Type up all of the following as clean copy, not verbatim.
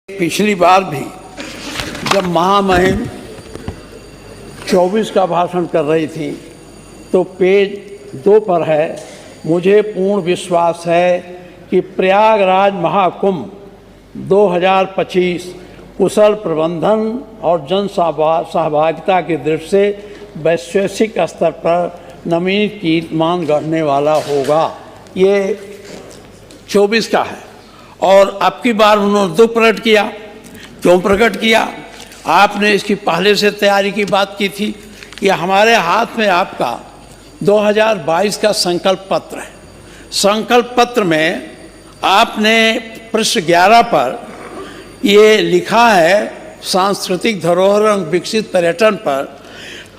पिछली बार भी जब महामहिम 24 का भाषण कर रही थी तो पेज 2 पर है, मुझे पूर्ण विश्वास है कि प्रयागराज महाकुंभ 2025 कुशल प्रबंधन और जन सहभागिता की दृष्टि से वैश्विक स्तर पर नवीन कीर्तिमान गढ़ने वाला होगा। ये 24 का है और अब की बार उन्होंने दुख प्रकट किया। क्यों प्रकट किया? आपने इसकी पहले से तैयारी की बात की थी। ये हमारे हाथ में आपका 2022 का संकल्प पत्र है। संकल्प पत्र में आपने पृष्ठ 11 पर ये लिखा है, सांस्कृतिक धरोहर एवं विकसित पर्यटन पर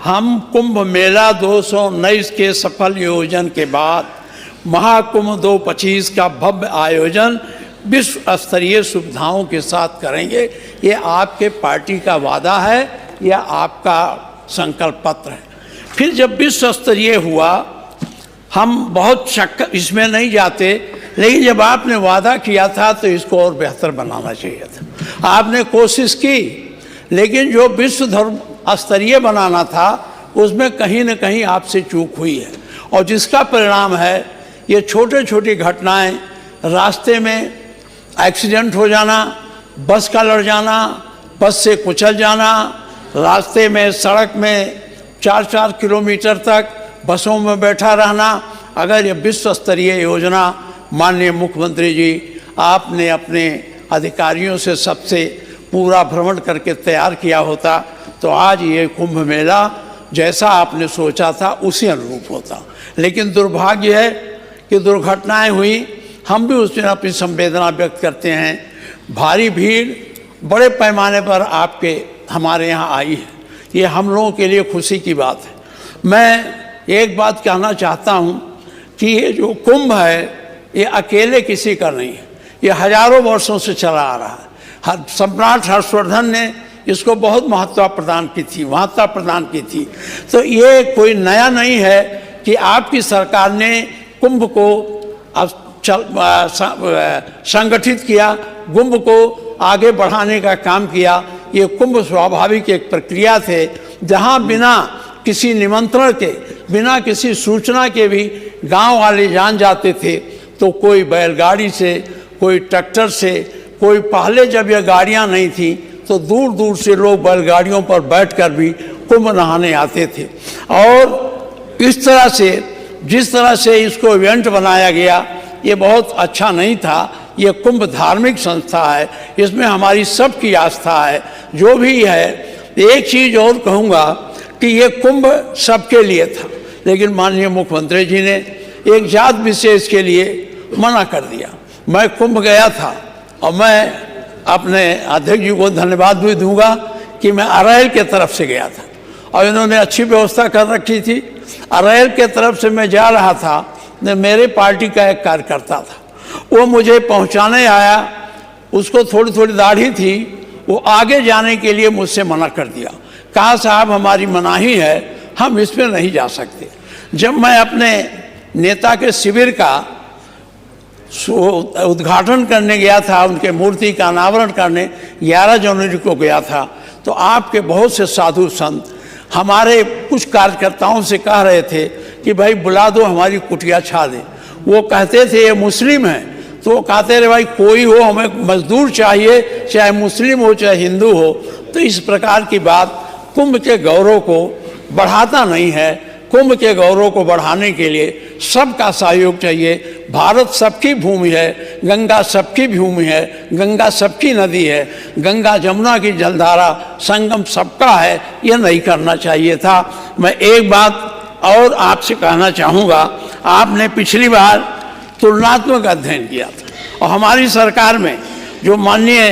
हम कुंभ मेला 219 के सफल आयोजन के बाद महाकुंभ 2025 का भव्य आयोजन विश्व स्तरीय सुविधाओं के साथ करेंगे। ये आपके पार्टी का वादा है, यह आपका संकल्प पत्र है। फिर जब विश्व स्तरीय हुआ, हम बहुत इसमें नहीं जाते, लेकिन जब आपने वादा किया था तो इसको और बेहतर बनाना चाहिए था। आपने कोशिश की, लेकिन जो विश्व धर्म स्तरीय बनाना था उसमें कहीं न कहीं आपसे चूक हुई है और जिसका परिणाम है ये छोटे छोटी घटनाएं, रास्ते में एक्सीडेंट हो जाना, बस का लड़ जाना, बस से कुचल जाना, रास्ते में सड़क में 4-4 किलोमीटर तक बसों में बैठा रहना। अगर ये विश्व स्तरीय योजना माननीय मुख्यमंत्री जी आपने अपने अधिकारियों से सबसे पूरा भ्रमण करके तैयार किया होता तो आज ये कुंभ मेला जैसा आपने सोचा था उसी अनुरूप होता। लेकिन दुर्भाग्य है कि दुर्घटनाएं हुई, हम भी उसमें अपनी संवेदना व्यक्त करते हैं। भारी भीड़ बड़े पैमाने पर आपके हमारे यहाँ आई है, ये हम लोगों के लिए खुशी की बात है। मैं एक बात कहना चाहता हूँ कि ये जो कुंभ है ये अकेले किसी का नहीं है, ये हजारों वर्षों से चला आ रहा है। सम्राट हर्षवर्धन ने इसको बहुत महत्ता प्रदान की थी। तो ये कोई नया नहीं है कि आपकी सरकार ने कुंभ को संगठित किया, कुंभ को आगे बढ़ाने का काम किया। ये कुंभ स्वाभाविक एक प्रक्रिया थे, जहाँ बिना किसी निमंत्रण के, बिना किसी सूचना के भी गांव वाले जान जाते थे। तो कोई बैलगाड़ी से, कोई ट्रैक्टर से, कोई पहले जब ये गाड़ियाँ नहीं थी तो दूर दूर से लोग बैलगाड़ियों पर बैठकर भी कुंभ नहाने आते थे। और इस तरह से जिस तरह से इसको इवेंट बनाया गया ये बहुत अच्छा नहीं था। ये कुंभ धार्मिक संस्था है, इसमें हमारी सबकी आस्था है। जो भी है, एक चीज़ और कहूँगा कि ये कुंभ सबके लिए था, लेकिन माननीय मुख्यमंत्री जी ने एक जात विशेष के लिए मना कर दिया। मैं कुंभ गया था और मैं अपने अध्यक्ष जी को धन्यवाद भी दूंगा कि मैं अरैल के तरफ से गया था और इन्होंने अच्छी व्यवस्था कर रखी थी। अरैल के तरफ से मैं जा रहा था, मेरे पार्टी का एक कार्यकर्ता था, वो मुझे पहुंचाने आया। उसको थोड़ी थोड़ी दाढ़ी थी, वो आगे जाने के लिए मुझसे मना कर दिया। कहा साहब हमारी मनाही है, हम इसमें नहीं जा सकते। जब मैं अपने नेता के शिविर का उद्घाटन करने गया था, उनके मूर्ति का अनावरण करने 11 जनवरी को गया था, तो आपके बहुत से साधु संत हमारे कुछ कार्यकर्ताओं से कह रहे थे कि भाई बुला दो, हमारी कुटिया छा दे। वो कहते थे ये मुस्लिम हैं, तो वो कहते रहे भाई कोई हो, हमें मजदूर चाहिए, चाहे मुस्लिम हो चाहे हिंदू हो। तो इस प्रकार की बात कुंभ के गौरव को बढ़ाता नहीं है। कुंभ के गौरव को बढ़ाने के लिए सबका सहयोग चाहिए। भारत सबकी भूमि है, गंगा सबकी भूमि है, गंगा सबकी नदी है, गंगा जमुना की जलधारा संगम सबका है। यह नहीं करना चाहिए था। मैं एक बात और आपसे कहना चाहूँगा, आपने पिछली बार तुलनात्मक अध्ययन किया था और हमारी सरकार में जो माननीय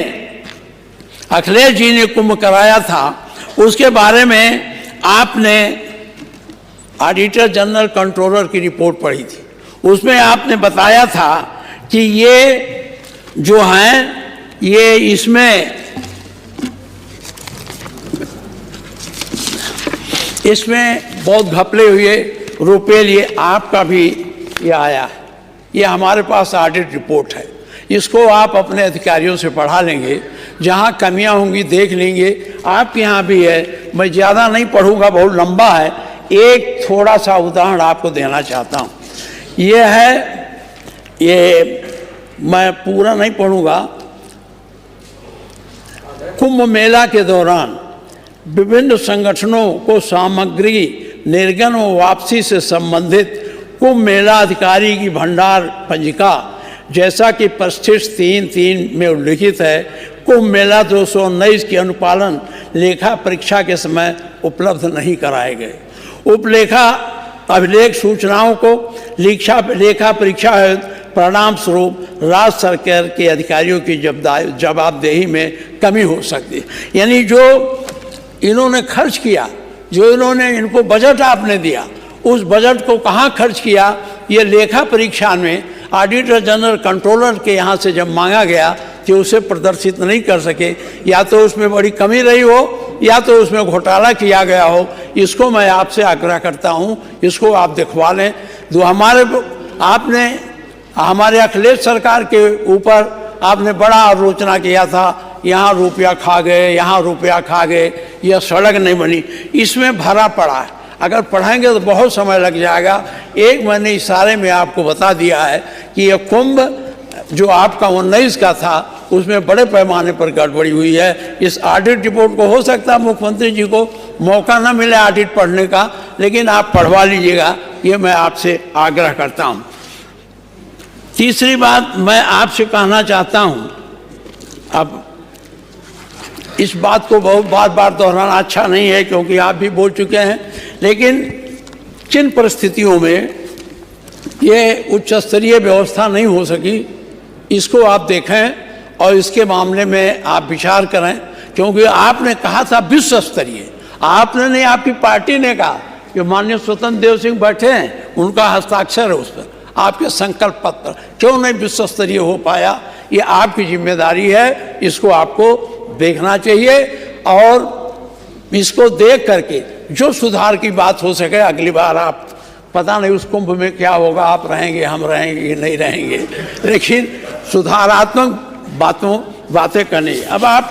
अखिलेश जी ने कुंभ कराया था उसके बारे में आपने ऑडिटर जनरल कंट्रोलर की रिपोर्ट पढ़ी थी। उसमें आपने बताया था कि ये जो हैं ये इसमें बहुत घपले हुए रुपये लिए आपका भी ये आया है। ये हमारे पास ऑडिट रिपोर्ट है, इसको आप अपने अधिकारियों से पढ़ा लेंगे जहाँ कमियां होंगी देख लेंगे। आपके यहाँ भी है, मैं ज़्यादा नहीं पढ़ूंगा, बहुत लंबा है। एक थोड़ा सा उदाहरण आपको देना चाहता हूँ। ये है, ये मैं पूरा नहीं पढ़ूंगा। कुंभ मेला के दौरान विभिन्न संगठनों को सामग्री निर्गम व वापसी से संबंधित कुंभ मेला अधिकारी की भंडार पंजिका, जैसा कि परिशिष्ट 3.3 में उल्लिखित है, कुंभ मेला 219 के अनुपालन लेखा परीक्षा के समय उपलब्ध नहीं कराए गए। उपलेखा अभिलेख सूचनाओं को लेखा परीक्षा परिणाम स्वरूप राज्य सरकार के अधिकारियों की जवाबदेही में कमी हो सकती है। यानी जो इन्होंने खर्च किया, जो इन्होंने इनको बजट आपने दिया, उस बजट को कहाँ खर्च किया, ये लेखा परीक्षा में ऑडिटर जनरल कंट्रोलर के यहाँ से जब मांगा गया कि उसे प्रदर्शित नहीं कर सके, या तो उसमें बड़ी कमी रही हो या तो उसमें घोटाला किया गया हो। इसको मैं आपसे आग्रह करता हूँ, इसको आप दिखवा लें। आपने हमारे अखिलेश सरकार के ऊपर आपने बड़ा आलोचना किया था, यहाँ रुपया खा गए, यहाँ रुपया खा गए, यह सड़क नहीं बनी। इसमें भरा पड़ा है, अगर पढ़ाएंगे तो बहुत समय लग जाएगा। एक मैंने इशारे में आपको बता दिया है कि यह कुंभ जो आपका 19 का था, उसमें बड़े पैमाने पर गड़बड़ी हुई है। इस ऑडिट रिपोर्ट को हो सकता है मुख्यमंत्री जी को मौका न मिले ऑडिट पढ़ने का, लेकिन आप पढ़वा लीजिएगा, ये मैं आपसे आग्रह करता हूँ। तीसरी बात मैं आपसे कहना चाहता हूँ, अब इस बात को बहुत बार दोहराना अच्छा नहीं है क्योंकि आप भी बोल चुके हैं, लेकिन किन परिस्थितियों में ये उच्च स्तरीय व्यवस्था नहीं हो सकी, इसको आप देखें और इसके मामले में आप विचार करें। क्योंकि आपने कहा था विश्व स्तरीय, आपने नहीं, आपकी पार्टी ने कहा कि माननीय स्वतंत्र देव सिंह बैठे हैं, उनका हस्ताक्षर है उस पर, आपके संकल्प पत्र, क्यों नहीं विश्व स्तरीय हो पाया? ये आपकी जिम्मेदारी है, इसको आपको देखना चाहिए और इसको देख करके जो सुधार की बात हो सके अगली बार आप, पता नहीं उस कुंभ में क्या होगा, आप रहेंगे, हम रहेंगे, नहीं रहेंगे, लेकिन सुधारात्मक बातें करनी। अब आप